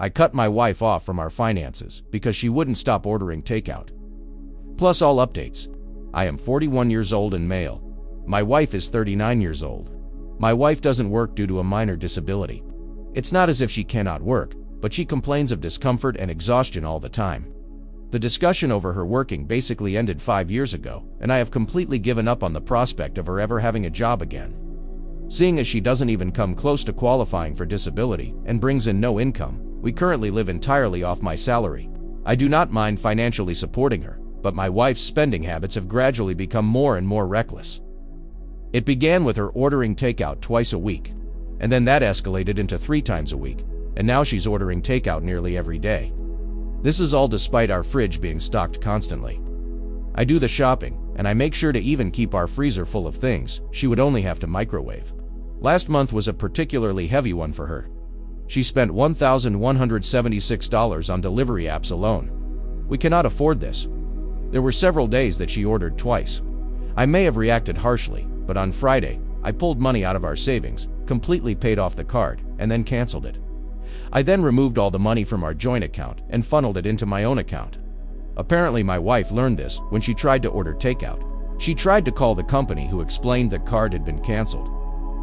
I cut my wife off from our finances because she wouldn't stop ordering takeout. Plus all updates. I am 41 years old and male. My wife is 39 years old. My wife doesn't work due to a minor disability. It's not as if she cannot work, but she complains of discomfort and exhaustion all the time. The discussion over her working basically ended 5 years ago, and I have completely given up on the prospect of her ever having a job again. Seeing as she doesn't even come close to qualifying for disability and brings in no income, we currently live entirely off my salary. I do not mind financially supporting her, but my wife's spending habits have gradually become more and more reckless. It began with her ordering takeout twice a week, and then that escalated into 3 times a week, and now she's ordering takeout nearly every day. This is all despite our fridge being stocked constantly. I do the shopping, and I make sure to even keep our freezer full of things she would only have to microwave. Last month was a particularly heavy one for her. She spent $1,176 on delivery apps alone. We cannot afford this. There were several days that she ordered twice. I may have reacted harshly, but on Friday, I pulled money out of our savings, completely paid off the card, and then canceled it. I then removed all the money from our joint account and funneled it into my own account. Apparently my wife learned this when she tried to order takeout. She tried to call the company, who explained the card had been canceled.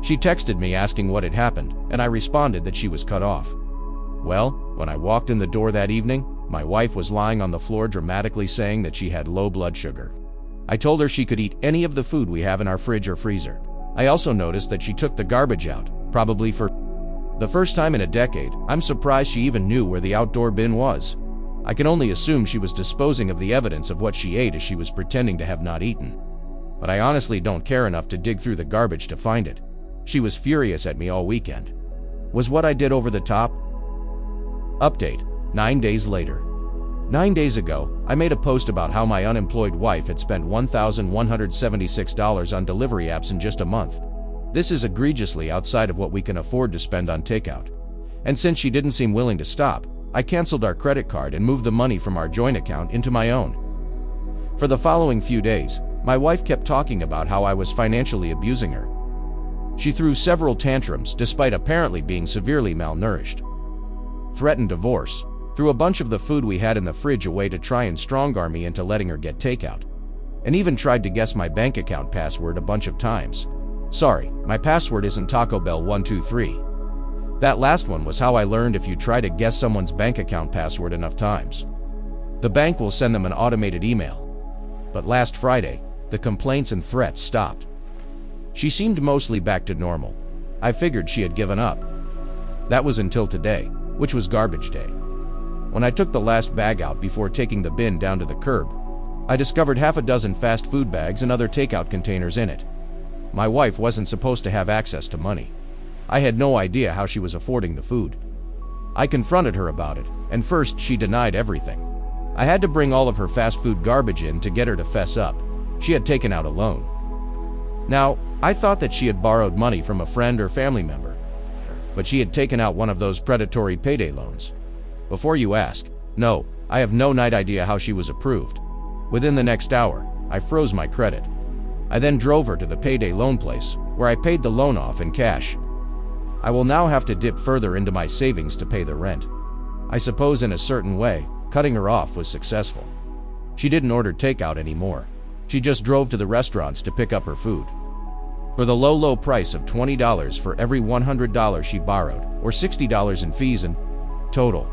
She texted me asking what had happened, and I responded that she was cut off. Well, when I walked in the door that evening, my wife was lying on the floor dramatically saying that she had low blood sugar. I told her she could eat any of the food we have in our fridge or freezer. I also noticed that she took the garbage out, probably for the first time in a decade. I'm surprised she even knew where the outdoor bin was. I can only assume she was disposing of the evidence of what she ate as she was pretending to have not eaten. But I honestly don't care enough to dig through the garbage to find it. She was furious at me all weekend. Was what I did over the top? Update: 9 days later. 9 days ago, I made a post about how my unemployed wife had spent $1,176 on delivery apps in just a month. This is egregiously outside of what we can afford to spend on takeout. And since she didn't seem willing to stop, I canceled our credit card and moved the money from our joint account into my own. For the following few days, my wife kept talking about how I was financially abusing her. She threw several tantrums despite apparently being severely malnourished. Threatened divorce. Threw a bunch of the food we had in the fridge away to try and strong-arm me into letting her get takeout. And even tried to guess my bank account password a bunch of times. Sorry, my password isn't Taco Bell 123. That last one was how I learned if you try to guess someone's bank account password enough times, the bank will send them an automated email. But last Friday, the complaints and threats stopped. She seemed mostly back to normal. I figured she had given up. That was until today, which was garbage day. When I took the last bag out before taking the bin down to the curb, I discovered half a dozen fast food bags and other takeout containers in it. My wife wasn't supposed to have access to money. I had no idea how she was affording the food. I confronted her about it, and first she denied everything. I had to bring all of her fast food garbage in to get her to fess up. She had taken out a loan. Now, I thought that she had borrowed money from a friend or family member, but she had taken out one of those predatory payday loans. Before you ask, no, I have no idea how she was approved. Within the next hour, I froze my credit. I then drove her to the payday loan place, where I paid the loan off in cash. I will now have to dip further into my savings to pay the rent. I suppose in a certain way, cutting her off was successful. She didn't order takeout anymore. She just drove to the restaurants to pick up her food. For the low price of $20 for every $100 she borrowed, or $60 in fees in total.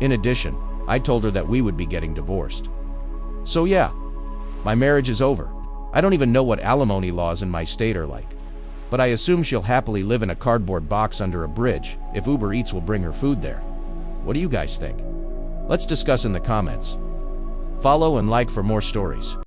In addition, I told her that we would be getting divorced. So yeah, my marriage is over. I don't even know what alimony laws in my state are like. But I assume she'll happily live in a cardboard box under a bridge if Uber Eats will bring her food there. What do you guys think? Let's discuss in the comments. Follow and like for more stories.